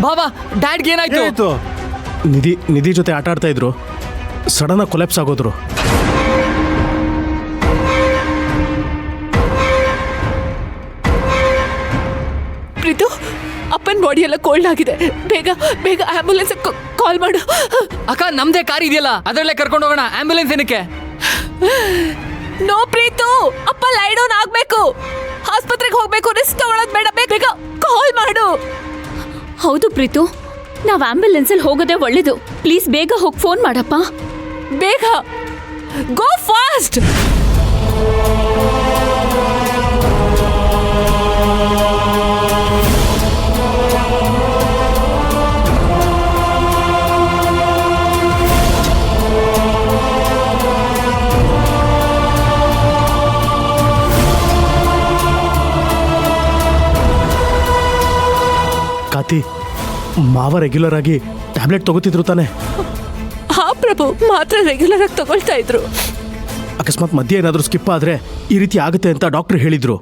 ಬಾಬಾ ಡ್ಯಾಡ್ಗೆ ಏನಾಯ್ತು? ಏನಾಯ್ತು? ನಿಧಿ ಜೊತೆ ಆಟ ಆಡ್ತಾ ಇದ್ರು, ಸಡನ್ ಆಗಿ ಕೊಲೆಪ್ಸ್ ಆಗೋದ್ರು. ಪ್ರೀತು, ಅಪ್ಪನ ಬಾಡಿ ಎಲ್ಲ ಕೋಲ್ಡ್ ಆಗಿದೆ. ಬೇಗ ಬೇಗ ಆಂಬ್ಯುಲೆನ್ಸ್ ಕಾಲ್ ಮಾಡು. ಅಕ್ಕ ನಮ್ದೇ ಕಾರ್ ಇದೆಯಲ್ಲ, ಅದರಲ್ಲೇ ಕರ್ಕೊಂಡು ಹೋಗೋಣ. ಆಂಬ್ಯುಲೆನ್ಸ್ ಏನಕ್ಕೆ? ನೋ ಪ್ರೀತು, ಅಪ್ಪ ಲೈ ಡೌನ್ ಆಗ್ಬೇಕು. ಆಸ್ಪತ್ರೆಗೆ ಹೋಗ್ಬೇಕು. ರಿಸ್ಕ್ ತಗೊಳ್ಳೋದು ಬೇಡ. ಬೇಗ ಕಾಲ್ ಮಾಡು. ಹೌದು ಪ್ರೀತು, ನಾವು ಆಂಬ್ಯುಲೆನ್ಸ್ ಅಲ್ಲಿ ಹೋಗೋದೇ ಒಳ್ಳೇದು. ಪ್ಲೀಸ್ ಬೇಗ ಹೋಗಿ ಫೋನ್ ಮಾಡಪ್ಪ. ಬೇಗ ಗೋ ಫಾಸ್ಟ್. ಕಾತಿ, ಮಾವ ರೆಗ್ಯುಲರ್ ಆಗಿ ಟ್ಯಾಬ್ಲೆಟ್ ತಗೋತಿದ್ರು ತಾನೆ? ಹಾ ಪ್ರಭು, ಮಾತ್ರ ರೆಗ್ಯುಲರ್ ಆಗಿ ತಗೊಳ್ತಾ ಇದ್ರು. ಅಕಸ್ಮಾತ್ ಮಧ್ಯೆ ಏನಾದರೂ ಸ್ಕಿಪ್ ಆದ್ರೆ ಈ ರೀತಿ ಆಗುತ್ತೆ ಅಂತ ಡಾಕ್ಟರ್ ಹೇಳಿದ್ರು.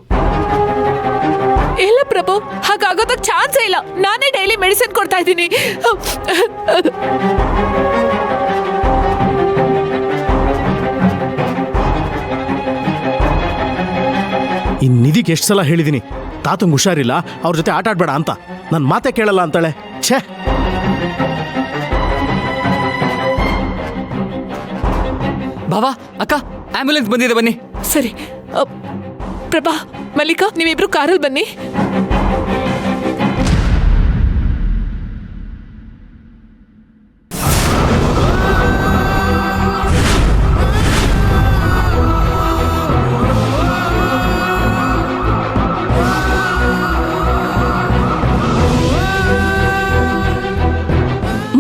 ಇಲ್ಲ ಪ್ರಭು, ಹಾಗಾಗೋದಕ್ಕೆ ಚಾನ್ಸೇ ಇಲ್ಲ. ನಾನೇ ಡೈಲಿ ಮೆಡಿಸಿನ್ ಕೊಡ್ತಾ ಇದ್ದೀನಿ. ಈ ನಿಧಿಗೆ ಎಷ್ಟು ಸಲ ಹೇಳಿದ್ದೀನಿ, ತಾತಂಗೆ ಹುಷಾರಿಲ್ಲ, ಅವ್ರ ಜೊತೆ ಆಟ ಆಡ್ಬೇಡ ಅಂತ. ನನ್ನ ಮಾತೆ ಕೇಳಲ್ಲ ಅಂತಾಳೆ. ಛೇ. ಬಾಬಾ, ಅಕ್ಕ ಆಂಬ್ಯುಲೆನ್ಸ್ ಬಂದಿದೆ, ಬನ್ನಿ. ಸರಿ ಪ್ರಭಾ, ಮಲ್ಲಿಕಾ, ನೀವಿಬ್ರು ಕಾರಲ್ಲಿ ಬನ್ನಿ.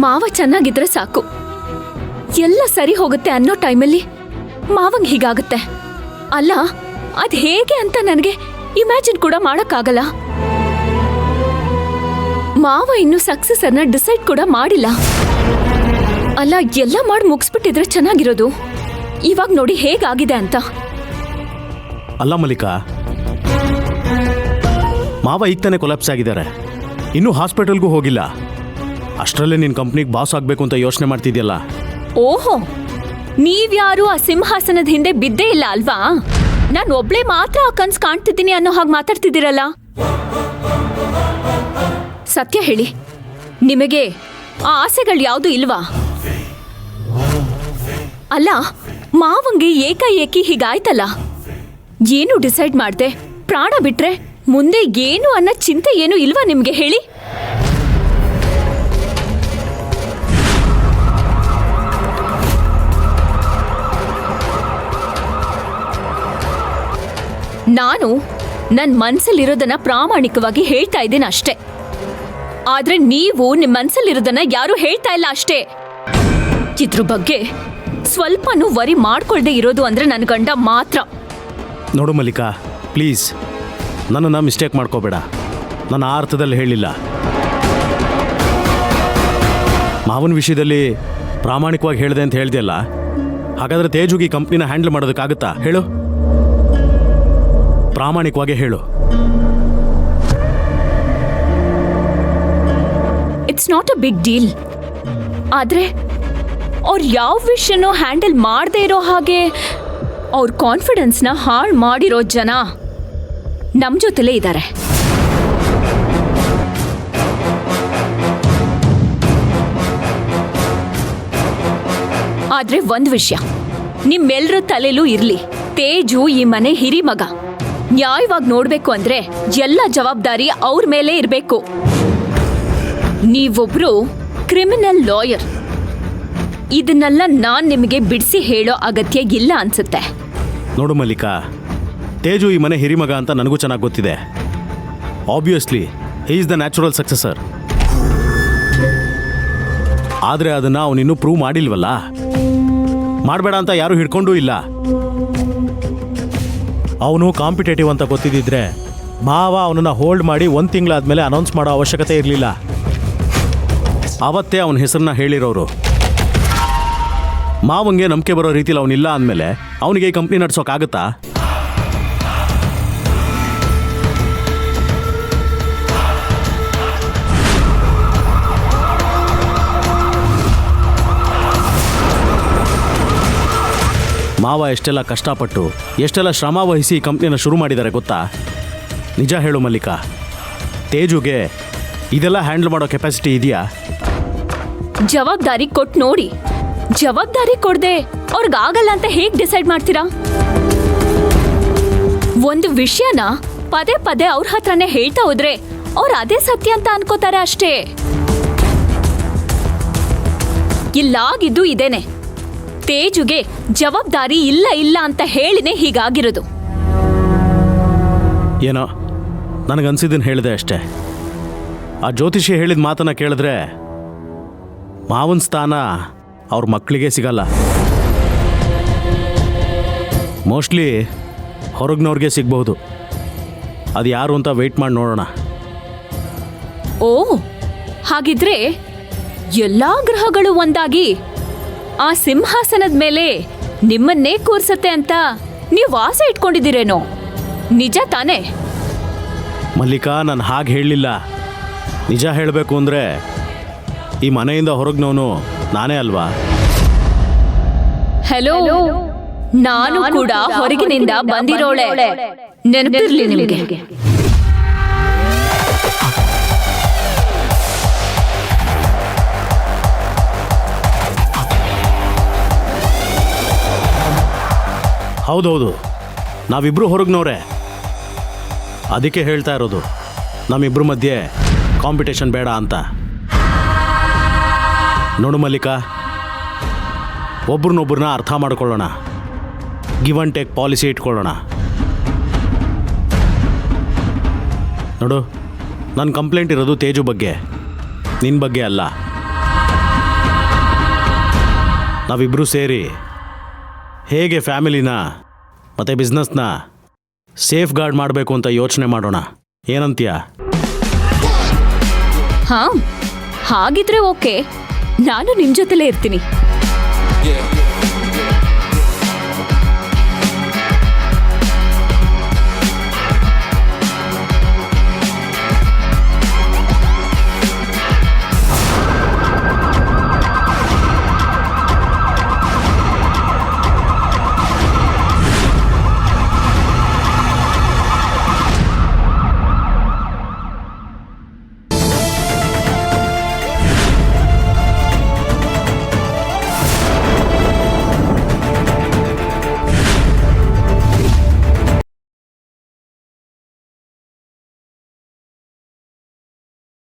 ಮಾವ ಚೆನ್ನಾಗಿದ್ರೆ ಸಾಕು, ಎಲ್ಲ ಸರಿ ಹೋಗುತ್ತೆ ಅನ್ನೋ ಟೈಮಲ್ಲಿ ಮಾವಂಗ್ ಹೀಗಾಗುತ್ತೆ. ಅಲ್ಲ, ಅದ್ ಹೇಗೆ ಅಂತ ನನಗೆ ಇಮ್ಯಾಜಿನ್ ಕೂಡ ಮಾಡಕ್ಕಾಗಲ್ಲ. ಮಾವ ಇನ್ನು ಸಕ್ಸಸ್ ಅನ್ನ ಡಿಸೈಡ್ ಕೂಡ ಮಾಡಿಲ್ಲ. ಅಲ್ಲ, ಎಲ್ಲ ಮಾಡಿ ಮುಗಿಸ್ಬಿಟ್ಟಿದ್ರೆ ಚೆನ್ನಾಗಿರೋದು. ಇವಾಗ ನೋಡಿ ಹೇಗಾಗಿದೆ ಅಂತ. ಅಲ್ಲ ಮಲ್ಲಿಕಾ, ಮಾವ ಈಗ ತಾನೇ ಕೊಲಾಪ್ಸ್ ಆಗಿದ್ದಾರೆ, ಇನ್ನೂ ಹಾಸ್ಪಿಟಲ್ಗೂ ಹೋಗಿಲ್ಲ. ಅಷ್ಟರಲ್ಲೇ ನಿನ್ನ ಕಂಪ್ನಿಗೆ ಬಾಸ್ ಆಗಬೇಕು ಅಂತ ಯೋಚನೆ ಮಾಡ್ತಿದ್ಯಲ್ಲ. ಓಹೋ, ನೀವ್ಯಾರು ಆ ಸಿಂಹಾಸನದ ಹಿಂದೆ ಬಿದ್ದೇ ಇಲ್ಲ ಅಲ್ವಾ? ನಾನು ಒಬ್ಳೆ ಮಾತ್ರ ಆ ಕನ್ಸ್ ಕಾಣ್ತಿದ್ದೀನಿ ಅನ್ನೋ ಹಾಗೆ ಮಾತಾಡ್ತಿದ್ದೀರಲ್ಲ. ಸತ್ಯ ಹೇಳಿ, ನಿಮಗೆ ಆ ಆಸೆಗಳು ಯಾವುದು ಇಲ್ವಾ? ಅಲ್ಲ, ಮಾವಂಗೆ ಏಕಾಏಕಿ ಹೀಗಾಯ್ತಲ್ಲ, ಏನು ಡಿಸೈಡ್ ಮಾಡ್ದೆ? ಪ್ರಾಣ ಬಿಟ್ರೆ ಮುಂದೆ ಏನು ಅನ್ನೋ ಚಿಂತೆ ಏನು ಇಲ್ವಾ ನಿಮ್ಗೆ? ಹೇಳಿ. ನಾನು ನನ್ನ ಮನ್ಸಲ್ಲಿರೋದನ್ನ ಪ್ರಾಮಾಣಿಕವಾಗಿ ಹೇಳ್ತಾ ಇದ್ದೀನಿ ಅಷ್ಟೇ. ಆದ್ರೆ ನೀವು ನಿಮ್ಮ ಮನ್ಸಲ್ಲಿರೋದನ್ನ ಯಾರು ಹೇಳ್ತಾ ಇಲ್ಲ ಅಷ್ಟೇ. ಇದ್ರ ಬಗ್ಗೆ ಸ್ವಲ್ಪನೂ ವರಿ ಮಾಡ್ಕೊಳ್ದೆ ಇರೋದು ಅಂದ್ರೆ ನನ್ನ ಗಂಡ ಮಾತ್ರ. ನೋಡು ಮಲ್ಲಿಕಾ, ಪ್ಲೀಸ್ ನನ್ನನ್ನು ಮಿಸ್ಟೇಕ್ ಮಾಡ್ಕೋಬೇಡ. ನಾನು ಆ ಅರ್ಥದಲ್ಲಿ ಹೇಳಿಲ್ಲ. ಮಾವನ ವಿಷಯದಲ್ಲಿ ಪ್ರಾಮಾಣಿಕವಾಗಿ ಹೇಳಿದೆ ಅಂತ ಹೇಳ್ದೆಯಲ್ಲ, ಹಾಗಾದ್ರೆ ತೇಜುಗೆ ಈ ಕಂಪ್ನಿನ ಹ್ಯಾಂಡಲ್ ಮಾಡೋದಕ್ಕಾಗುತ್ತಾ ಹೇಳು? ಪ್ರಾಮಾಣಿಕವಾಗಿ ಹೇಳು. It's not a big deal. ಆದ್ರೆ ಅವ್ರು ಯಾವ ವಿಷಯನೂ ಹ್ಯಾಂಡಲ್ ಮಾಡದೇ ಇರೋ ಹಾಗೆ ಅವ್ರ ಕಾನ್ಫಿಡೆನ್ಸ್ನ ಹಾಳು ಮಾಡಿರೋ ಜನ ನಮ್ಮ ಜೊತೆಲೇ ಇದ್ದಾರೆ. ಆದ್ರೆ ಒಂದು ವಿಷಯ ನಿಮ್ಮೆಲ್ಲರ ತಲೆಲೂ ಇರ್ಲಿ, ತೇಜು ಈ ಮನೆ ಹಿರಿ ಮಗ. ನ್ಯಾಯವಾಗಿ ನೋಡ್ಬೇಕು ಅಂದ್ರೆ ಎಲ್ಲ ಜವಾಬ್ದಾರಿ ಅವ್ರ ಮೇಲೆ ಇರಬೇಕು. ನೀವೊಬ್ರು ಕ್ರಿಮಿನಲ್ ಲಾಯರ್. ಇದನ್ನೆಲ್ಲ ನಾನ್ ನಿಮಗೆ ಬಿಡಿಸಿ ಹೇಳೋ ಅಗತ್ಯ ಇಲ್ಲ ಅನ್ಸುತ್ತೆ. ನೋಡು ಮಲ್ಲಿಕಾ, ತೇಜು ಈ ಮನೆ ಹಿರಿಮಗ ಅಂತ ನನಗೂ ಚೆನ್ನಾಗಿ ಗೊತ್ತಿದೆ. Obviously he is the natural successor. ಆದರೆ ಅದನ್ನು ಅವನಿನ್ನೂ ಪ್ರೂವ್ ಮಾಡಿಲ್ವಲ್ಲ. ಮಾಡಬೇಡ ಅಂತ ಯಾರೂ ಹಿಡ್ಕೊಂಡೂ ಇಲ್ಲ. ಅವನು ಕಾಂಪಿಟೇಟಿವ್ ಅಂತ ಗೊತ್ತಿದ್ದಿದ್ರೆ ಭಾವ ಅವನನ್ನು ಹೋಲ್ಡ್ ಮಾಡಿ 1 ತಿಂಗಳಾದ್ಮೇಲೆ ಅನೌನ್ಸ್ ಮಾಡೋ ಅವಶ್ಯಕತೆ ಇರಲಿಲ್ಲ. ಅವತ್ತೇ ಅವನ ಹೆಸರನ್ನ ಹೇಳಿರೋರು. ಮಾವಂಗೆ ನಂಬಿಕೆ ಬರೋ ರೀತಿಲಿ ಅವನಿಲ್ಲ ಅಂದಮೇಲೆ ಅವನಿಗೆ ಈ ಕಂಪ್ನಿ ನಡ್ಸೋಕ್ಕಾಗತ್ತಾ? ಮಾವ ಎಷ್ಟೆಲ್ಲ ಕಷ್ಟಪಟ್ಟು ಎಷ್ಟೆಲ್ಲ ಶ್ರಮ ವಹಿಸಿ ಈ ಕಂಪ್ನಿನ ಶುರು ಮಾಡಿದ್ದಾರೆ ಗೊತ್ತಾ? ನಿಜ ಹೇಳು ಮಲ್ಲಿಕಾ, ತೇಜುಗೆ ಇದೆಲ್ಲ ಹ್ಯಾಂಡಲ್ ಮಾಡೋ ಕೆಪಾಸಿಟಿ ಇದೆಯಾ? ಜವಾಬ್ದಾರಿ ಕೊಟ್ಟು ನೋಡಿ. ಜವಾಬ್ದಾರಿ ಕೊಡದೆ ಅವ್ರಿಗಾಗಲ್ಲ ಅಂತ ಹೇಗ್ ಡಿಸೈಡ್ ಮಾಡ್ತೀರಾ? ಒಂದು ವಿಷಯನ ಪದೇ ಪದೇ ಅವ್ರ ಹತ್ರನೇ ಹೇಳ್ತಾ ಹೋದ್ರೆ ಅವ್ರು ಅದೇ ಸತ್ಯ ಅಂತ ಅನ್ಕೋತಾರೆ ಅಷ್ಟೇ. ಇಲ್ಲಾಗಿದ್ದು ಇದೇನೆ. ತೇಜುಗೆ ಜವಾಬ್ದಾರಿ ಇಲ್ಲ ಇಲ್ಲ ಅಂತ ಹೇಳಿನೇ ಹೀಗಾಗಿರೋದು. ಏನೋ ನನಗನ್ಸಿದ್ದನ್ನು ಹೇಳಿದೆ ಅಷ್ಟೇ. ಆ ಜ್ಯೋತಿಷಿ ಹೇಳಿದ ಮಾತನ್ನ ಕೇಳಿದ್ರೆ ಮಾವನ ಸ್ಥಾನ ಅವ್ರ ಮಕ್ಕಳಿಗೆ ಸಿಗಲ್ಲ. ಮೋಸ್ಟ್ಲಿ ಹೊರಗ್ನವ್ರಿಗೆ ಸಿಗ್ಬಹುದು. ಅದು ಯಾರು ಅಂತ ವೆಯ್ಟ್ ಮಾಡಿ ನೋಡೋಣ. ಓ, ಹಾಗಿದ್ರೆ ಎಲ್ಲಾ ಗ್ರಹಗಳು ಒಂದಾಗಿ ಆ ಸಿಂಹಾಸನದ ಮೇಲೆ ನಿಮ್ಮನ್ನೇ ಕೂರ್ಸತ್ತೆ ಅಂತ ನೀವು ಆಸೆ ಇಟ್ಕೊಂಡಿದ್ದೀರೇನೋ? ನಿಜ ತಾನೇ? ಮಲ್ಲಿಕಾ, ನಾನು ಹಾಗೆ ಹೇಳಲಿಲ್ಲ. ನಿಜ ಹೇಳಬೇಕು ಅಂದರೆ ಈ ಮನೆಯಿಂದ ಹೊರಗ್ನವನು ನಾನೇ ಅಲ್ವಾ? ಹಲೋ, ನಾನು ಕೂಡ ಹೊರಗಿನಿಂದ ಬಂದಿರೋಳೆ. ನೆನಪಿರ್ಲಿ ನಿಮಗೆ. ಹೌದೌದು, ನಾವಿಬ್ರು ಹೊರಗ್ನವ್ರೆ. ಅದಕ್ಕೆ ಹೇಳ್ತಾ ಇರೋದು ನಮ್ಮಿಬ್ರ ಮಧ್ಯೆ ಕಾಂಪಿಟೇಷನ್ ಬೇಡ ಅಂತ. ನೋಡು ಮಲ್ಲಿಕಾ, ಒಬ್ರನ್ನೊಬ್ರನ್ನ ಅರ್ಥ ಮಾಡ್ಕೊಳ್ಳೋಣ. ಗಿವ್ ಆ್ಯಂಡ್ ಟೇಕ್ ಪಾಲಿಸಿ ಇಟ್ಕೊಳ್ಳೋಣ. ನೋಡು, ನನ್ನ ಕಂಪ್ಲೇಂಟ್ ಇರೋದು ತೇಜು ಬಗ್ಗೆ, ನಿನ್ನ ಬಗ್ಗೆ ಅಲ್ಲ. ನಾವಿಬ್ಬರೂ ಸೇರಿ ಹೇಗೆ ಫ್ಯಾಮಿಲಿನ ಮತ್ತು ಬಿಸ್ನೆಸ್ನ ಸೇಫ್ ಗಾರ್ಡ್ ಮಾಡಬೇಕು ಅಂತ ಯೋಚನೆ ಮಾಡೋಣ. ಏನಂತೀಯ? ಹಾ, ಹಾಗಿದ್ರೆ ಓಕೆ. ನಾನು ನಿಮ್ ಜೊತೆಲೇ ಇರ್ತೀನಿ. Yeah.